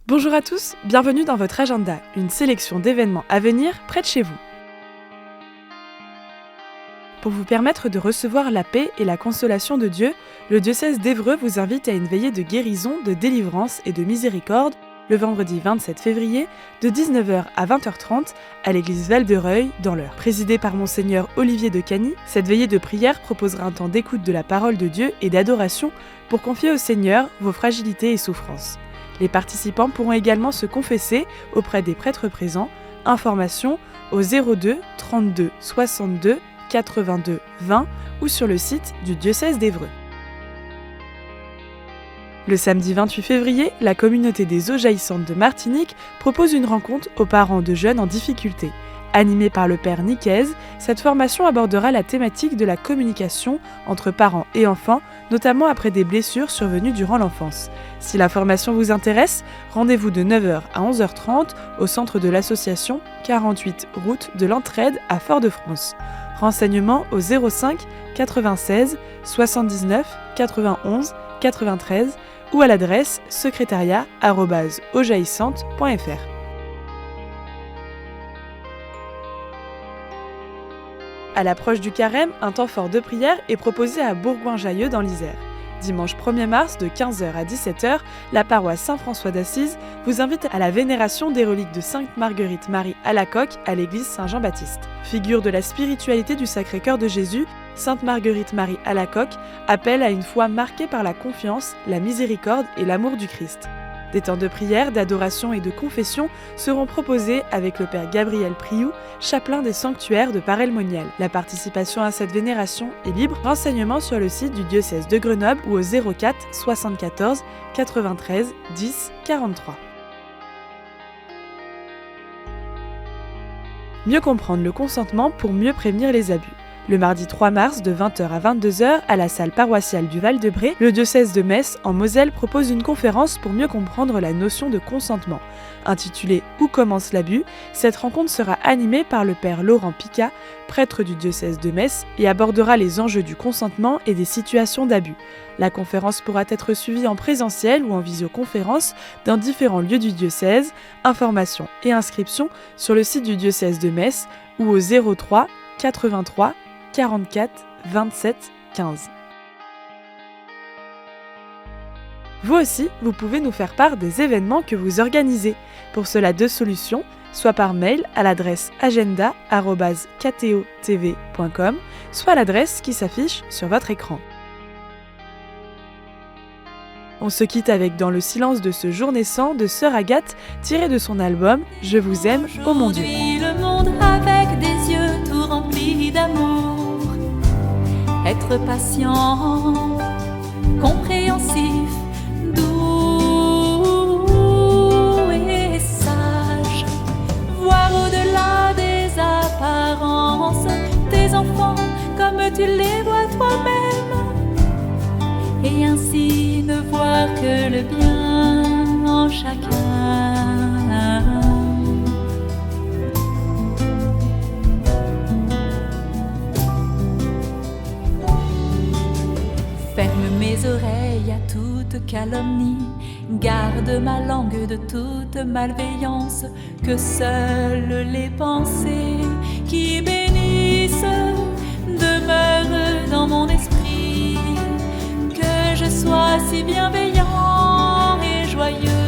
Bonjour à tous, bienvenue dans votre agenda, une sélection d'événements à venir près de chez vous. Pour vous permettre de recevoir la paix et la consolation de Dieu, le diocèse d'Évreux vous invite à une veillée de guérison, de délivrance et de miséricorde le vendredi 27 février de 19h à 20h30 à l'église Val-de-Reuil dans l'Eure. Présidée par Monseigneur Olivier de Cagny, cette veillée de prière proposera un temps d'écoute de la parole de Dieu et d'adoration pour confier au Seigneur vos fragilités et souffrances. Les participants pourront également se confesser auprès des prêtres présents. Informations au 02 32 62 82 20 ou sur le site du diocèse d'Évreux. Le samedi 28 février, la communauté des eaux jaillissantes de Martinique propose une rencontre aux parents de jeunes en difficulté. Animée par le père Nicaise, cette formation abordera la thématique de la communication entre parents et enfants, notamment après des blessures survenues durant l'enfance. Si la formation vous intéresse, rendez-vous de 9h à 11h30 au centre de l'association 48 route de l'Entraide à Fort-de-France. Renseignements au 05 96 79 91 93 ou à l'adresse secrétariat@aujaillissante.fr. À l'approche du carême, un temps fort de prière est proposé à Bourgoin-Jallieu dans l'Isère. Dimanche 1er mars de 15h à 17h, la paroisse Saint-François d'Assise vous invite à la vénération des reliques de Sainte Marguerite Marie Alacoque à l'église Saint-Jean-Baptiste. Figure de la spiritualité du Sacré-Cœur de Jésus, Sainte Marguerite Marie Alacoque appelle à une foi marquée par la confiance, la miséricorde et l'amour du Christ. Des temps de prière, d'adoration et de confession seront proposés avec le père Gabriel Priou, chapelain des sanctuaires de Paray-le-Monial. La participation à cette vénération est libre. Renseignements sur le site du diocèse de Grenoble ou au 04 74 93 10 43. Mieux comprendre le consentement pour mieux prévenir les abus. Le mardi 3 mars de 20h à 22h à la salle paroissiale du Val-de-Bray, le diocèse de Metz en Moselle propose une conférence pour mieux comprendre la notion de consentement. Intitulée « Où commence l'abus ?», cette rencontre sera animée par le père Laurent Picat, prêtre du diocèse de Metz, et abordera les enjeux du consentement et des situations d'abus. La conférence pourra être suivie en présentiel ou en visioconférence dans différents lieux du diocèse. Informations et inscriptions sur le site du diocèse de Metz ou au 03 83 44 27 15. Vous aussi, vous pouvez nous faire part des événements que vous organisez. Pour cela, deux solutions, soit par mail à l'adresse agenda@ktotv.com, soit à l'adresse qui s'affiche sur votre écran. On se quitte avec Dans le silence de ce jour naissant de Sœur Agathe, tiré de son album Je vous aime, ô mon Dieu. Le monde avec des yeux tout remplis d'amour. Être patient, compréhensif, doux et sage. Voir au-delà des apparences, tes enfants comme tu les vois toi-même. Et ainsi ne voir que le bien en chacun. Ferme mes oreilles à toute calomnie, garde ma langue de toute malveillance, que seules les pensées qui bénissent demeurent dans mon esprit, que je sois si bienveillant et joyeux.